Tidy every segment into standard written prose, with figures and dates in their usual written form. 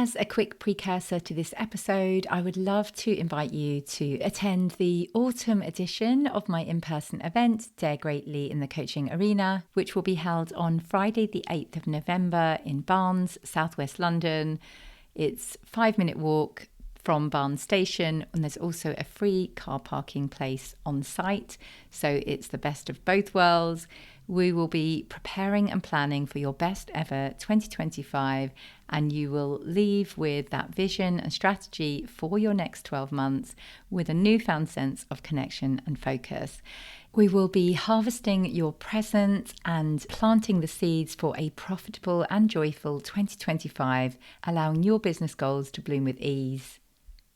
As a quick precursor to this episode, I would love to invite you to attend the autumn edition of my in-person event, Dare Greatly in the Coaching Arena, which will be held on Friday the 8th of November in Barnes, southwest London. It's a 5-minute walk from Barnes Station, and there's also a free car parking place on site. So it's the best of both worlds. We will be preparing and planning for your best ever 2025, and you will leave with that vision and strategy for your next 12 months with a newfound sense of connection and focus. We will be harvesting your present and planting the seeds for a profitable and joyful 2025, allowing your business goals to bloom with ease.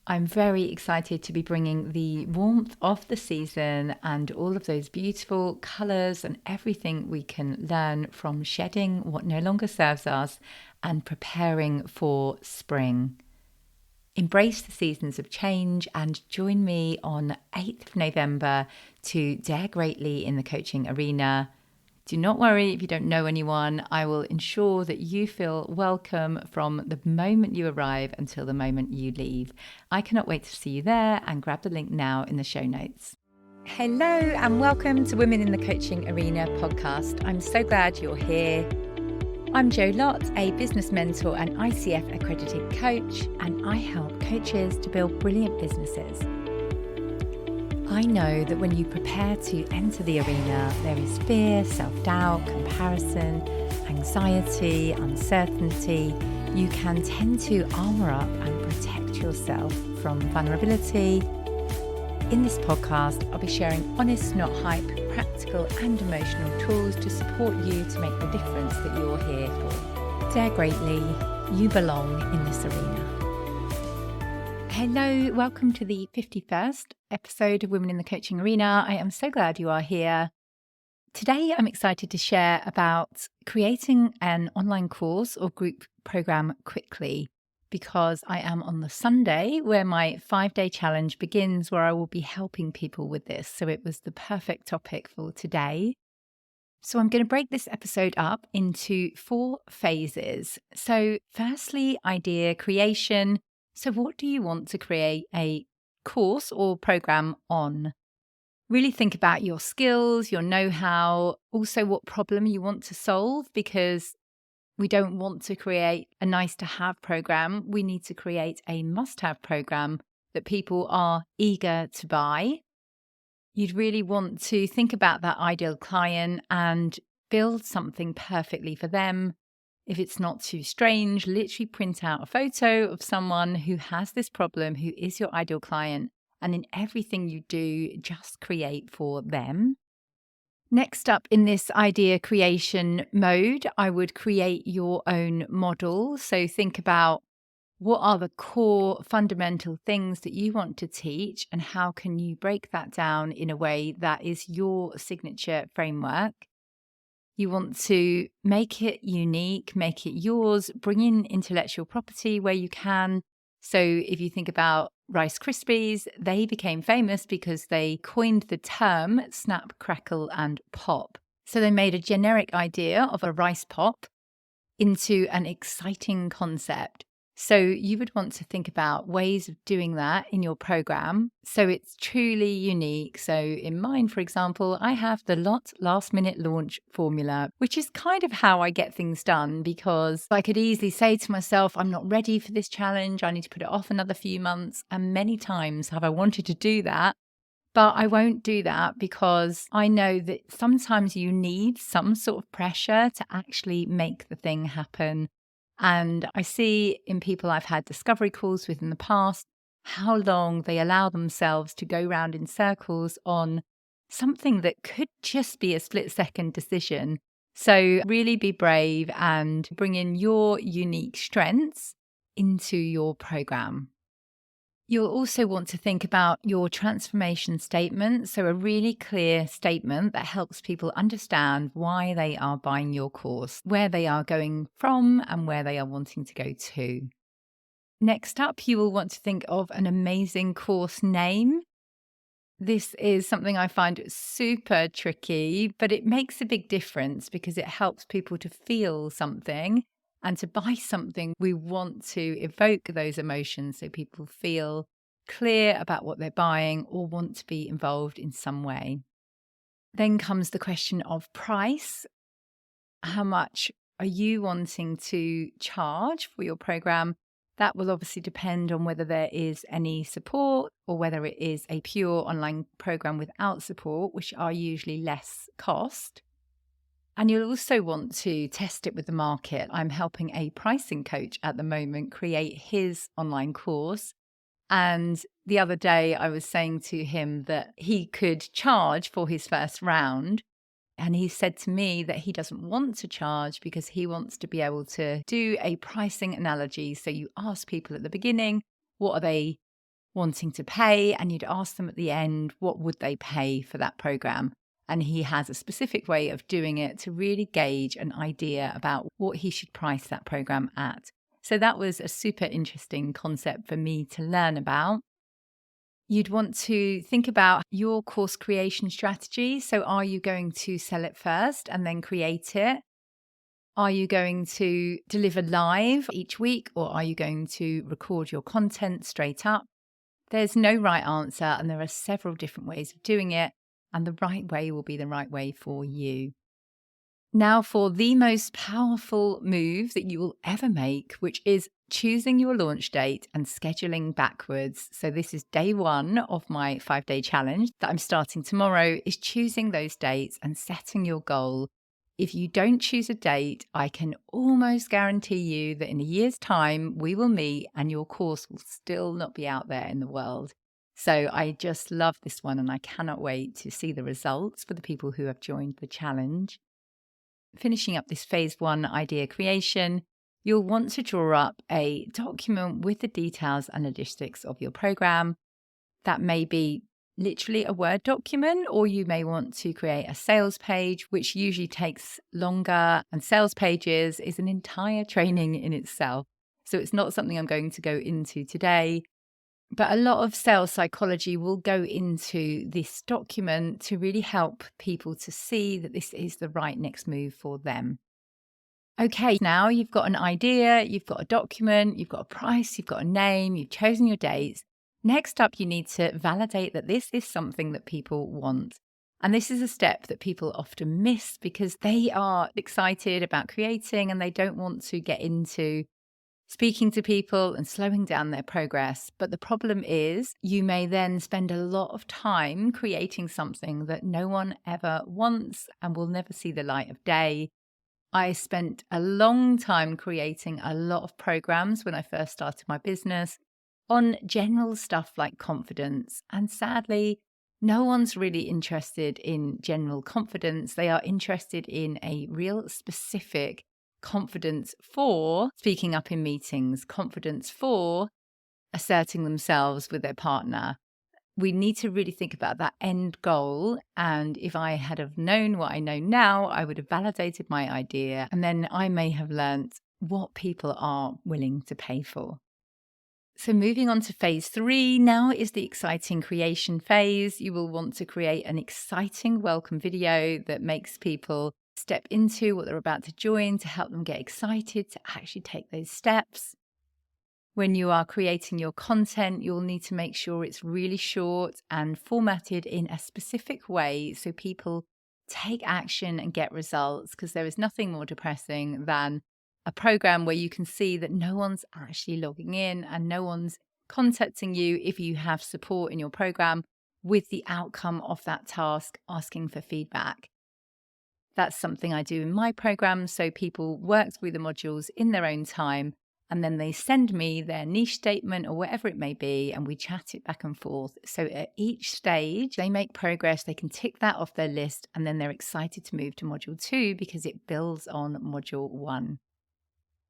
I'm very excited to be bringing the warmth of the season and all of those beautiful colours and everything we can learn from shedding what no longer serves us and preparing for spring. Embrace the seasons of change and join me on 8th of November to Dare Greatly in the Coaching Arena. Do not worry if you don't know anyone. I will ensure that you feel welcome from the moment you arrive until the moment you leave. I cannot wait to see you there, and grab the link now in the show notes. Hello and welcome to Women in the Coaching Arena podcast. I'm so glad you're here. I'm Lott, a business mentor and ICF accredited coach, and I help coaches to build brilliant businesses. I know that when you prepare to enter the arena, there is fear, self-doubt, comparison, anxiety, uncertainty. You can tend to armor up and protect yourself from vulnerability. In this podcast, I'll be sharing honest, not hype, practical and emotional tools to support you to make the difference that you're here for. Dare greatly, you belong in this arena. Hello, welcome to the 51st episode of Women in the Coaching Arena. I am so glad you are here. Today, I'm excited to share about creating an online course or group program quickly, because I am on the Sunday where my 5-day challenge begins, where I will be helping people with this. So it was the perfect topic for today. So I'm going to break this episode up into 4 phases. So firstly, idea creation. So what do you want to create a course or program on? Really think about your skills, your know-how, also what problem you want to solve, because we don't want to create a nice-to-have program. We need to create a must-have program that people are eager to buy. You'd really want to think about that ideal client and build something perfectly for them. If it's not too strange, literally print out a photo of someone who has this problem, who is your ideal client, and in everything you do, just create for them. Next up in this idea creation mode, I would create your own model. So think about what are the core fundamental things that you want to teach, and how can you break that down in a way that is your signature framework. You want to make it unique, make it yours, bring in intellectual property where you can. So if you think about Rice Krispies, they became famous because they coined the term snap, crackle, and pop. So they made a generic idea of a rice pop into an exciting concept. So you would want to think about ways of doing that in your program so it's truly unique. So in mine, for example, I have the Lott last minute launch formula, which is kind of how I get things done, because I could easily say to myself, I'm not ready for this challenge. I need to put it off another few months. And many times have I wanted to do that, but I won't do that, because I know that sometimes you need some sort of pressure to actually make the thing happen. And I see in people I've had discovery calls with in the past, how long they allow themselves to go round in circles on something that could just be a split-second decision. So really be brave and bring in your unique strengths into your program. You'll also want to think about your transformation statement. So a really clear statement that helps people understand why they are buying your course, where they are going from, and where they are wanting to go to. Next up, you will want to think of an amazing course name. This is something I find super tricky, but it makes a big difference because it helps people to feel something And to buy something, we want to evoke those emotions so people feel clear about what they're buying or want to be involved in some way. Then comes the question of price. How much are you wanting to charge for your program? That will obviously depend on whether there is any support or whether it is a pure online program without support, which are usually less cost. And you'll also want to test it with the market. I'm helping a pricing coach at the moment create his online course. And the other day I was saying to him that he could charge for his first round. And he said to me that he doesn't want to charge because he wants to be able to do a pricing analogy. So you ask people at the beginning, what are they wanting to pay? And you'd ask them at the end, what would they pay for that program? And he has a specific way of doing it to really gauge an idea about what he should price that program at. So that was a super interesting concept for me to learn about. You'd want to think about your course creation strategy. So are you going to sell it first and then create it? Are you going to deliver live each week, or are you going to record your content straight up? There's no right answer, and there are several different ways of doing it, and the right way will be the right way for you. Now for the most powerful move that you will ever make, which is choosing your launch date and scheduling backwards. So this is day 1 of my 5-day challenge that I'm starting tomorrow, is choosing those dates and setting your goal. If you don't choose a date, I can almost guarantee you that in a year's time, we will meet and your course will still not be out there in the world. So I just love this one, and I cannot wait to see the results for the people who have joined the challenge. Finishing up this phase 1 idea creation, you'll want to draw up a document with the details and logistics of your program. That may be literally a Word document, or you may want to create a sales page, which usually takes longer, and sales pages is an entire training in itself. So it's not something I'm going to go into today. But a lot of sales psychology will go into this document to really help people to see that this is the right next move for them. Okay, now you've got an idea, you've got a document, you've got a price, you've got a name, you've chosen your dates. Next up, you need to validate that this is something that people want. And this is a step that people often miss because they are excited about creating and they don't want to get into speaking to people and slowing down their progress. But the problem is you may then spend a lot of time creating something that no one ever wants and will never see the light of day. I spent a long time creating a lot of programs when I first started my business on general stuff like confidence. And sadly, no one's really interested in general confidence. They are interested in a real specific confidence for speaking up in meetings, confidence for asserting themselves with their partner. We need to really think about that end goal. And if I had have known what I know now, I would have validated my idea. And then I may have learnt what people are willing to pay for. So moving on to phase 3, now is the exciting creation phase. You will want to create an exciting welcome video that makes people step into what they're about to join to help them get excited to actually take those steps. When you are creating your content, you'll need to make sure it's really short and formatted in a specific way so people take action and get results, because there is nothing more depressing than a program where you can see that no one's actually logging in and no one's contacting you if you have support in your program with the outcome of that task asking for feedback. That's something I do in my program. So people work through the modules in their own time, and then they send me their niche statement or whatever it may be, and we chat it back and forth. So at each stage, they make progress, they can tick that off their list, and then they're excited to move to module 2 because it builds on module 1.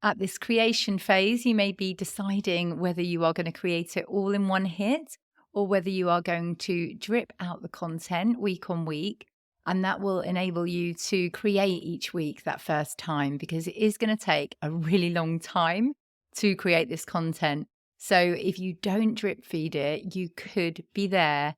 At this creation phase, you may be deciding whether you are going to create it all in one hit or whether you are going to drip out the content week on week. And that will enable you to create each week that first time, because it is going to take a really long time to create this content. So if you don't drip feed it, you could be there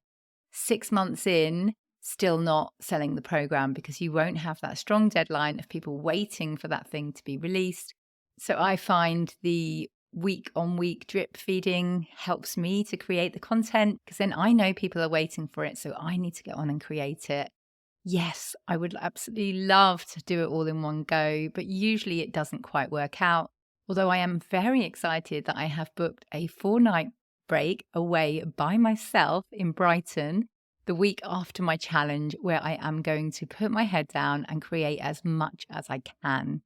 6 months in, still not selling the program because you won't have that strong deadline of people waiting for that thing to be released. So I find the week on week drip feeding helps me to create the content because then I know people are waiting for it. So I need to get on and create it. Yes, I would absolutely love to do it all in one go, but usually it doesn't quite work out. Although I am very excited that I have booked a 4-night break away by myself in Brighton the week after my challenge, where I am going to put my head down and create as much as I can.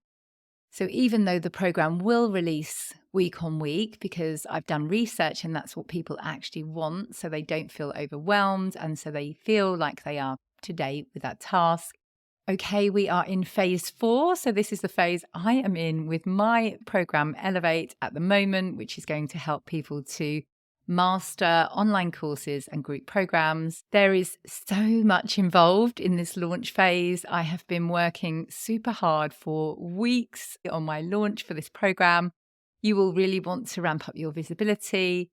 So even though the program will release week on week, because I've done research and that's what people actually want, so they don't feel overwhelmed and so they feel like they are up to date with that task. Okay, we are in phase 4. So this is the phase I am in with my program Elevate at the moment, which is going to help people to master online courses and group programs. There is so much involved in this launch phase. I have been working super hard for weeks on my launch for this program. You will really want to ramp up your visibility.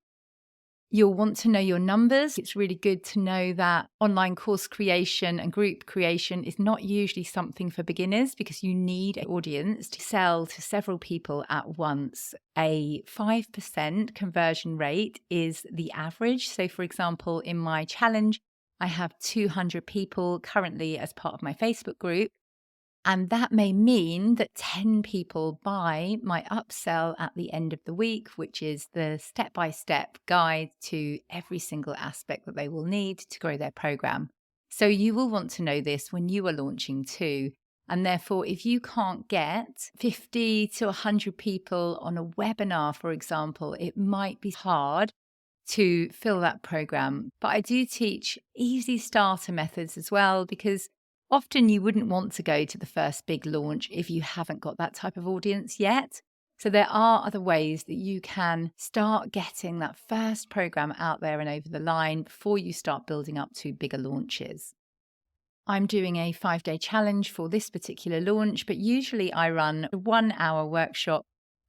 You'll want to know your numbers. It's really good to know that online course creation and group creation is not usually something for beginners because you need an audience to sell to several people at once. A 5% conversion rate is the average. So, for example, in my challenge, I have 200 people currently as part of my Facebook group. And that may mean that 10 people buy my upsell at the end of the week, which is the step-by-step guide to every single aspect that they will need to grow their program. So you will want to know this when you are launching too. And therefore, if you can't get 50 to 100 people on a webinar, for example, it might be hard to fill that program. But I do teach easy starter methods as well, because often you wouldn't want to go to the first big launch if you haven't got that type of audience yet. So there are other ways that you can start getting that first program out there and over the line before you start building up to bigger launches. I'm doing a 5-day challenge for this particular launch, but usually I run a 1-hour workshop,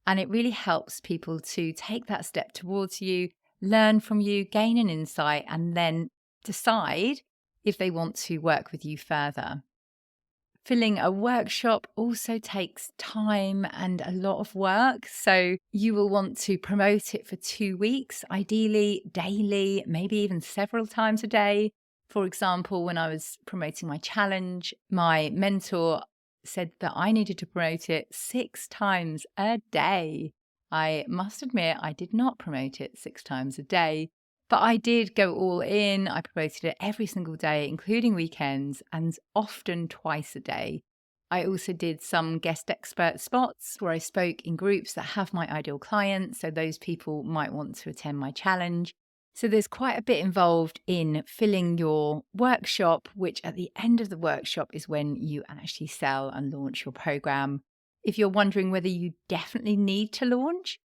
and it really helps people to take that step towards you, learn from you, gain an insight, and then decide if they want to work with you further. Filling a workshop also takes time and a lot of work. So you will want to promote it for 2 weeks, ideally daily, maybe even several times a day. For example, when I was promoting my challenge, my mentor said that I needed to promote it 6 times a day. I must admit, I did not promote it 6 times a day. But I did go all in. I promoted it every single day, including weekends, and often twice a day. I also did some guest expert spots where I spoke in groups that have my ideal clients, so those people might want to attend my challenge. So there's quite a bit involved in filling your workshop, which at the end of the workshop is when you actually sell and launch your program. If you're wondering whether you definitely need to launch,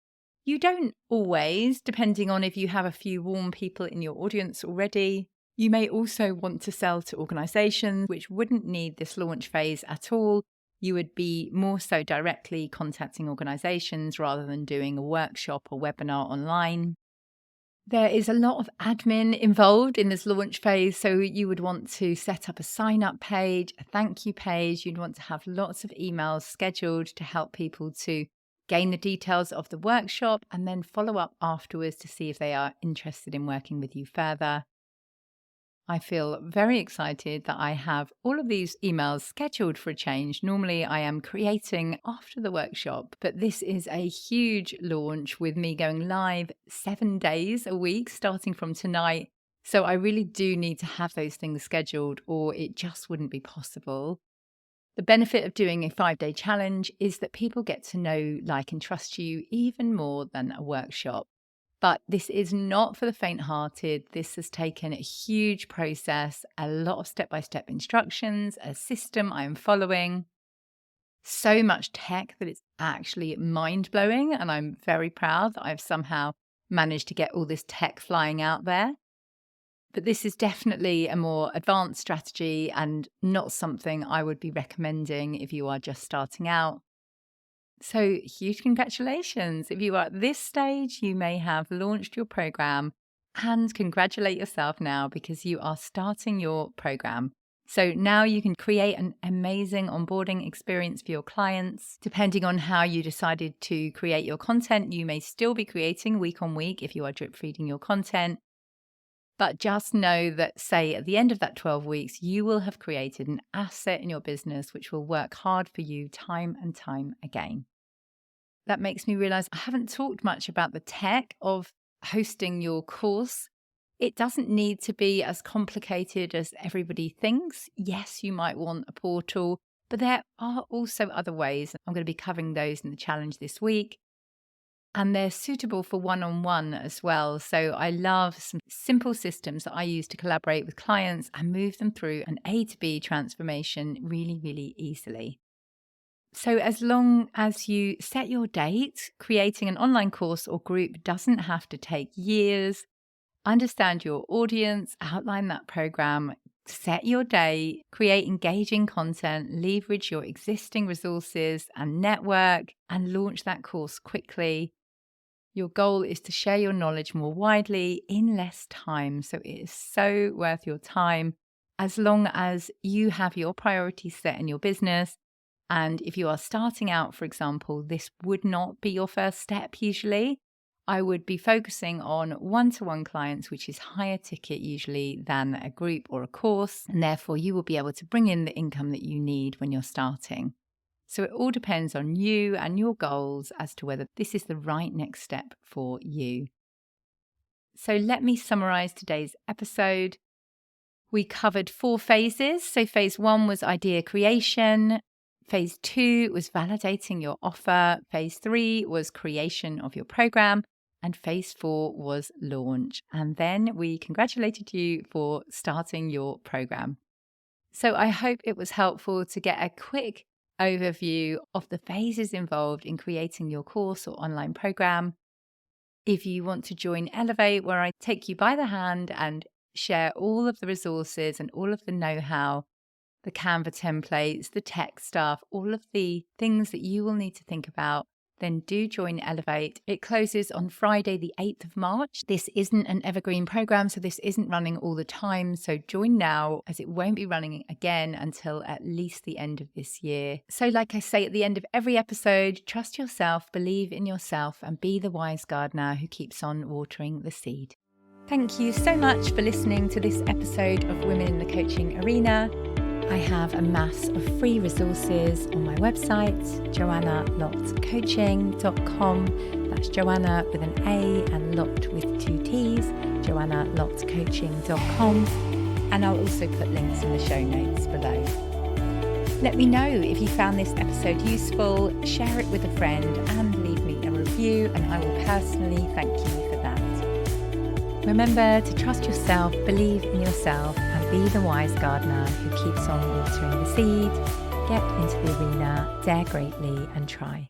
you don't always, depending on if you have a few warm people in your audience already. You may also want to sell to organizations which wouldn't need this launch phase at all. You would be more so directly contacting organizations rather than doing a workshop or webinar online. There is a lot of admin involved in this launch phase. So you would want to set up a sign-up page, a thank you page. You'd want to have lots of emails scheduled to help people to gain the details of the workshop and then follow up afterwards to see if they are interested in working with you further. I feel very excited that I have all of these emails scheduled for a change. Normally I am creating after the workshop, but this is a huge launch with me going live 7 days a week starting from tonight. So I really do need to have those things scheduled or it just wouldn't be possible. The benefit of doing a 5-day challenge is that people get to know, like, and trust you even more than a workshop. But this is not for the faint-hearted. This has taken a huge process, a lot of step-by-step instructions, a system I am following, so much tech that it's actually mind-blowing. And I'm very proud that I've somehow managed to get all this tech flying out there. But this is definitely a more advanced strategy and not something I would be recommending if you are just starting out. So huge congratulations. If you are at this stage, you may have launched your program, and congratulate yourself now because you are starting your program. So now you can create an amazing onboarding experience for your clients. Depending on how you decided to create your content, you may still be creating week on week if you are drip feeding your content. But just know that, say, at the end of that 12 weeks, you will have created an asset in your business which will work hard for you time and time again. That makes me realize I haven't talked much about the tech of hosting your course. It doesn't need to be as complicated as everybody thinks. Yes, you might want a portal, but there are also other ways. I'm going to be covering those in the challenge this week. And they're suitable for one-on-one as well. So I love some simple systems that I use to collaborate with clients and move them through an A to B transformation really, really easily. So as long as you set your date, creating an online course or group doesn't have to take years. Understand your audience, outline that program, set your day, create engaging content, leverage your existing resources and network, and launch that course quickly. Your goal is to share your knowledge more widely in less time. So it is so worth your time as long as you have your priorities set in your business. And if you are starting out, for example, this would not be your first step usually. I would be focusing on one-to-one clients, which is higher ticket usually than a group or a course. And therefore, you will be able to bring in the income that you need when you're starting. So it all depends on you and your goals as to whether this is the right next step for you. So let me summarize today's episode. We covered 4 phases. So phase 1 was idea creation. Phase 2 was validating your offer. Phase 3 was creation of your program. And phase 4 was launch. And then we congratulated you for starting your program. So I hope it was helpful to get a quick overview of the phases involved in creating your course or online program. If you want to join Elevate, where I take you by the hand and share all of the resources and all of the know-how, the Canva templates, the tech stuff, all of the things that you will need to think about, then do join Elevate. It closes on Friday, the 8th of March. This isn't an evergreen program, so this isn't running all the time. So join now, as it won't be running again until at least the end of this year. So like I say at the end of every episode, trust yourself, believe in yourself, and be the wise gardener who keeps on watering the seed. Thank you so much for listening to this episode of Women in the Coaching Arena. I have a mass of free resources on my website, joannalottcoaching.com. That's Joanna with an A and Lott with 2 T's, joannalottcoaching.com. And I'll also put links in the show notes below. Let me know if you found this episode useful, share it with a friend and leave me a review, and I will personally thank you for that. Remember to trust yourself, believe in yourself, and be the wise gardener who keeps on watering the seed. Get into the arena, dare greatly, and try.